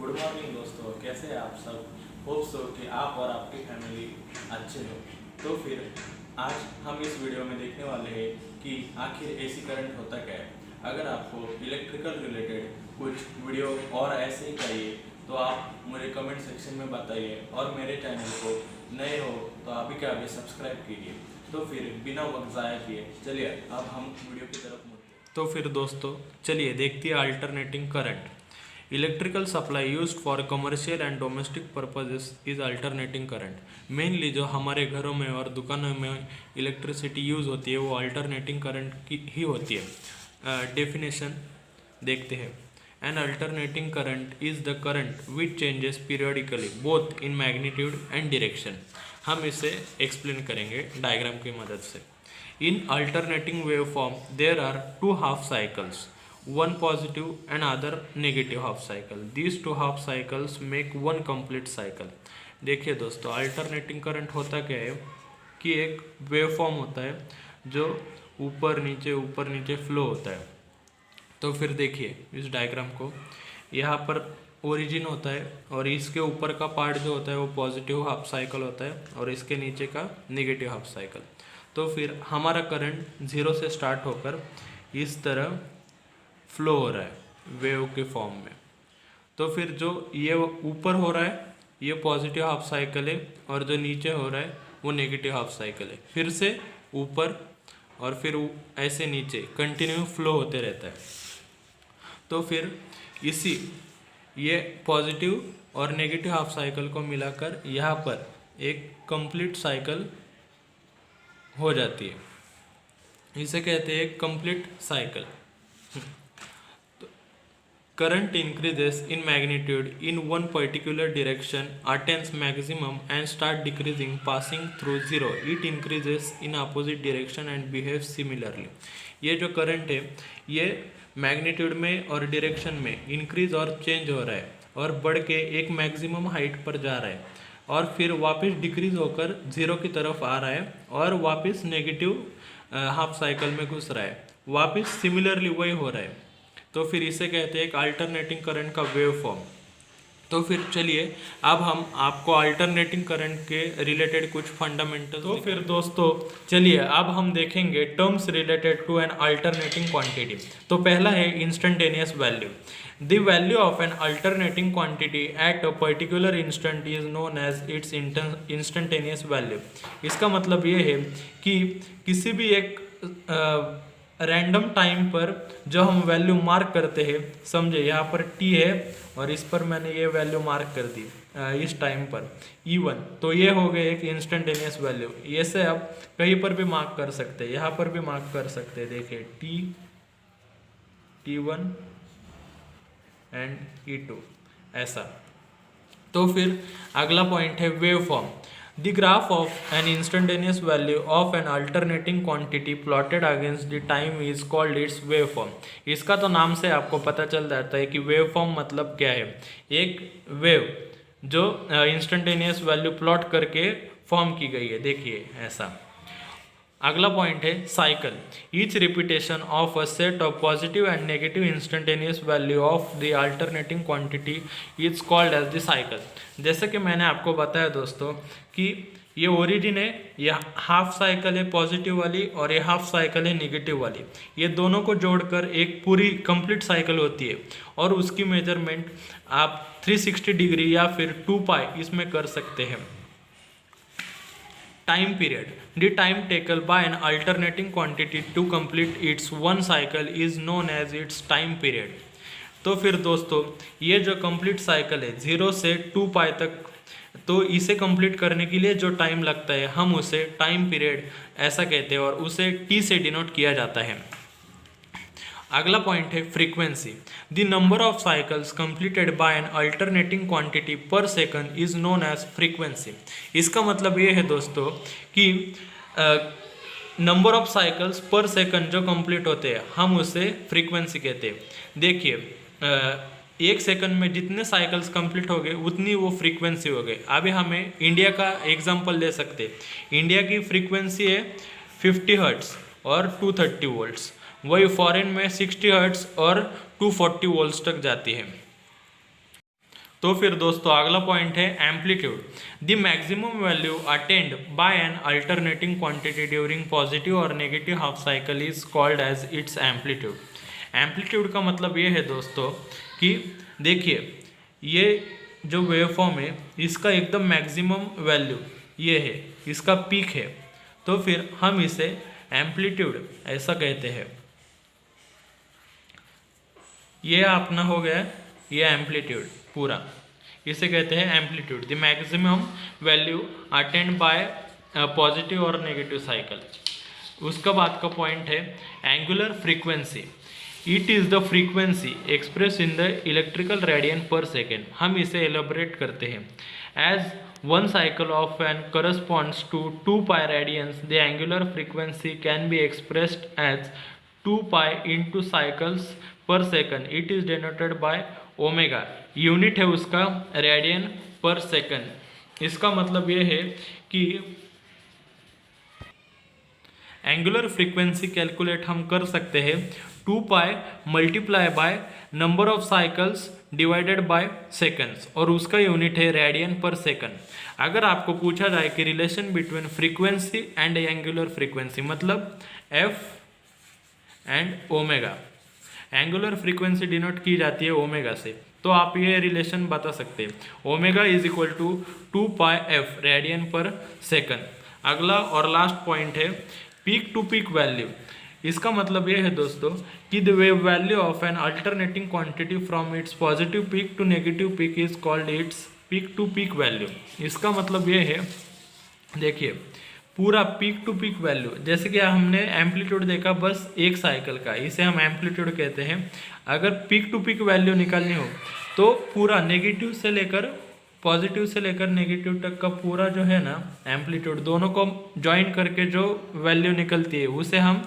Good morning दोस्तों, कैसे हैं आप सब। होप सो कि आप और आपकी फैमिली अच्छे हो। तो फिर आज हम इस वीडियो में देखने वाले हैं कि आखिर एसी करंट होता क्या है। अगर आपको इलेक्ट्रिकल रिलेटेड कुछ वीडियो और ऐसे ही चाहिए तो आप मुझे कमेंट सेक्शन में बताइए और मेरे चैनल को नए हो तो अभी के अभी सब्सक्राइब कीजिए। तो फिर बिना वक्त ज़ाया किए चलिए अब हम वीडियो की तरफ मुड़ते हैं। तो फिर दोस्तों चलिए देखते हैं alternating current. Electrical supply used for commercial and domestic purposes is alternating current. Mainly जो हमारे घरों में और दुकानों में इलेक्ट्रिसिटी यूज़ होती है वो अल्टरनेटिंग करंट की ही होती है। डेफिनेशन देखते हैं। An alternating current is the current which changes periodically both in magnitude and direction. हम इसे एक्सप्लेन करेंगे डायग्राम की मदद से। In alternating wave form there are two half cycles, one positive and other negative half cycle. These two half cycles make one complete cycle. देखिए दोस्तों, alternating current होता क्या है कि एक वेव फॉर्म होता है जो ऊपर नीचे फ्लो होता है। तो फिर देखिए इस डायग्राम को, यहाँ पर ओरिजिन होता है और इसके ऊपर का पार्ट जो होता है वो पॉजिटिव हाफ साइकिल होता है और इसके नीचे का नेगेटिव हाफ साइकिल। तो फिर हमारा करंट जीरो से स्टार्ट होकर इस तरह फ्लो हो रहा है वेव के फॉर्म में। तो फिर जो ये ऊपर हो रहा है ये पॉजिटिव हाफ साइकिल है और जो नीचे हो रहा है वो नेगेटिव हाफ साइकिल है। फिर से ऊपर और फिर ऐसे नीचे कंटिन्यू फ्लो होते रहता है। तो फिर इसी ये पॉजिटिव और नेगेटिव हाफ साइकिल को मिलाकर यहाँ पर एक कंप्लीट साइकिल हो जाती है। इसे कहते हैं complete cycle. Current increases in magnitude in one particular direction, attains maximum and start decreasing passing through zero. It increases in opposite direction and behaves similarly. ये जो करंट है ये मैग्नीट्यूड में और डायरेक्शन में इंक्रीज और चेंज हो रहा है और बढ़ के एक मैक्सिमम हाइट पर जा रहा है और फिर वापस डिक्रीज होकर जीरो की तरफ आ रहा है और वापस नेगेटिव हाफ साइकिल में घुस रहा है। वापस सिमिलरली वही हो रहा है। तो फिर इसे कहते हैं एक अल्टरनेटिंग करंट का वेव फॉर्म। तो फिर चलिए अब हम आपको अल्टरनेटिंग करंट के रिलेटेड कुछ फंडामेंटल। तो फिर दोस्तों चलिए अब हम देखेंगे terms related to an alternating quantity. तो पहला है instantaneous value. The value of an alternating quantity at a particular instant is known as its instantaneous value. इसका मतलब ये है कि किसी भी एक रैंडम टाइम पर जो हम वैल्यू मार्क करते हैं, समझे यहाँ पर t है और इस पर मैंने ये वैल्यू मार्क कर दी इस टाइम पर E1, तो ये हो गए एक इंस्टेंटेनियस वैल्यू। ये से आप कहीं पर भी मार्क कर सकते हैं, यहाँ पर भी मार्क कर सकते हैं। देखिए T1 एंड E2 ऐसा। तो फिर अगला पॉइंट है wave form. The graph of an instantaneous value of an alternating quantity plotted against the time is called its waveform. इसका तो नाम से आपको पता चल जाता है कि वेवफॉर्म मतलब क्या है। एक वेव जो इंस्टेंटेनियस वैल्यू प्लॉट करके फॉर्म की गई है, देखिए ऐसा। अगला पॉइंट है cycle. Each repetition of a set of positive and negative instantaneous value of the alternating quantity is called as the cycle. जैसे कि मैंने आपको बताया दोस्तों कि ये ओरिजिन है, ये हाफ साइकिल है पॉजिटिव वाली और ये हाफ साइकिल है नेगेटिव वाली। ये दोनों को जोड़कर एक पूरी कंप्लीट साइकिल होती है और उसकी मेजरमेंट आप 360 डिग्री या फिर 2π इसमें कर सकते हैं। Time period. The time taken by an alternating quantity to complete its one cycle is known as its time period. तो फिर दोस्तों ये जो कंप्लीट साइकिल है 0 से 2π तक, तो इसे कंप्लीट करने के लिए जो टाइम लगता है हम उसे टाइम पीरियड ऐसा कहते हैं और उसे t से डिनोट किया जाता है। अगला पॉइंट है frequency. The number of cycles completed by an alternating quantity per second is known as frequency. इसका मतलब ये है दोस्तों कि number of cycles per second जो कंप्लीट होते हैं हम उसे फ्रीक्वेंसी कहते हैं। देखिए एक सेकंड में जितने साइकिल्स कंप्लीट हो गए उतनी वो फ्रीक्वेंसी हो गई। अभी हमें इंडिया का एग्जांपल ले सकते हैं। इंडिया की फ्रीक्वेंसी है 50 हर्ट्ज और 230 वोल्ट्स, वही फॉरेन में 60 हर्ट्ज और 240 वोल्ट्स तक जाती है। तो फिर दोस्तों अगला पॉइंट है amplitude. The maximum value attained by an alternating quantity during positive और negative half cycle is called as its amplitude. Amplitude का मतलब ये है दोस्तों कि देखिए ये जो वेवफॉर्म है इसका एकदम मैक्सिमम वैल्यू ये है, इसका पीक है, तो फिर हम इसे एम्पलीट्यूड ऐसा कहते हैं। ये अपना हो गया ये एम्पलीट्यूड पूरा, इसे कहते हैं amplitude. The maximum value attained by positive और नेगेटिव साइकिल। उसका बाद का पॉइंट है angular frequency. It is the frequency express in the electrical radian per second. हम इसे एलोबरेट करते हैं as one cycle of an corresponds to 2 pi radians. The angular frequency can be expressed as 2 pi into cycles per second. It is denoted by omega. Unit है उसका radian per second. इसका मतलब ये है कि angular frequency calculate हम कर सकते हैं 2 पाई multiply by number of cycles divided by seconds, और उसका यूनिट है रेडियन पर सेकंड। अगर आपको पूछा जाए कि relation between frequency and angular frequency मतलब F and omega, angular frequency denote की जाती है ओमेगा से, तो आप ये रिलेशन बता सकते हैं omega is equal to 2 pi f radian per second. अगला और लास्ट पॉइंट है पीक टू पीक वैल्यू। इसका मतलब ये है दोस्तों कि the wave value of an alternating quantity from its positive peak to negative peak is called its peak to peak value. इसका मतलब ये है, देखिए पूरा पीक टू पीक वैल्यू, जैसे कि हमने एम्पलीट्यूड देखा बस एक साइकिल का, इसे हम एम्पलीट्यूड कहते हैं। अगर पीक टू पीक वैल्यू निकालनी हो तो पूरा नेगेटिव से लेकर पॉजिटिव से लेकर नेगेटिव तक का पूरा जो है ना एम्पलीट्यूड, दोनों को ज्वाइन करके जो वैल्यू निकलती है उसे हम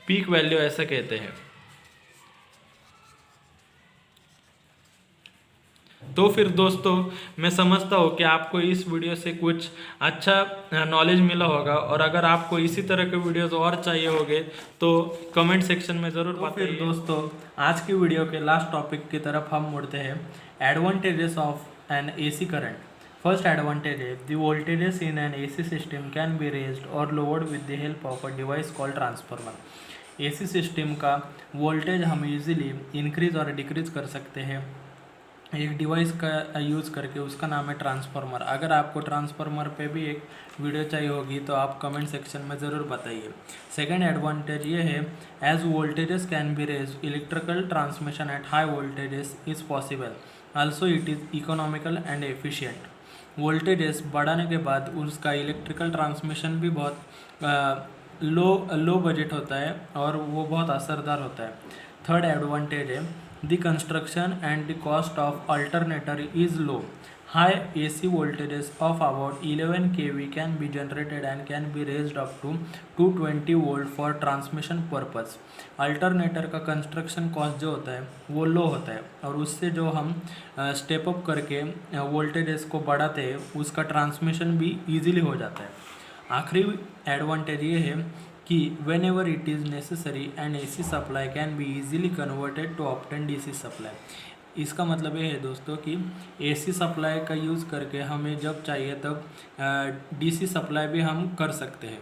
पीक वैल्यू ऐसा कहते हैं। तो फिर दोस्तों मैं समझता हूँ कि आपको इस वीडियो से कुछ अच्छा नॉलेज मिला होगा, और अगर आपको इसी तरह के वीडियोस और चाहिए होंगे तो कमेंट सेक्शन में ज़रूर बताइए। फिर दोस्तों आज की वीडियो के लास्ट टॉपिक की तरफ हम मुड़ते हैं, advantages of an AC current. First advantage है the voltages in an AC system can be raised और lowered with the help of a device called transformer. AC system का वोल्टेज हम इजीली इंक्रीज और डिक्रीज कर सकते हैं एक device का यूज़ करके, उसका नाम है ट्रांसफार्मर। अगर आपको ट्रांसफार्मर पे भी एक वीडियो चाहिए होगी तो आप कमेंट सेक्शन में ज़रूर बताइए। सेकेंड एडवांटेज ये है as voltages can be raised electrical transmission at high voltages is possible, also it is economical and efficient. Voltages बढ़ाने के बाद उसका इलेक्ट्रिकल ट्रांसमिशन भी बहुत लो बजट होता है और वो बहुत असरदार होता है। थर्ड एडवांटेज है the construction and the cost of alternator is low. High AC voltages of about 11 kV can be generated and can be raised up to 220 volt for transmission purpose. Alternator का construction cost जो होता है वो लो होता है, और उससे जो हम स्टेप अप करके वोल्टेजेस को बढ़ाते हैं उसका ट्रांसमिशन भी ईजिली हो जाता है। आखिरी एडवांटेज ये है कि whenever it is necessary an AC supply can be easily converted to obtain DC supply। इसका मतलब ये है दोस्तों कि AC सप्लाई का यूज़ करके हमें जब चाहिए तब DC सप्लाई भी हम कर सकते हैं।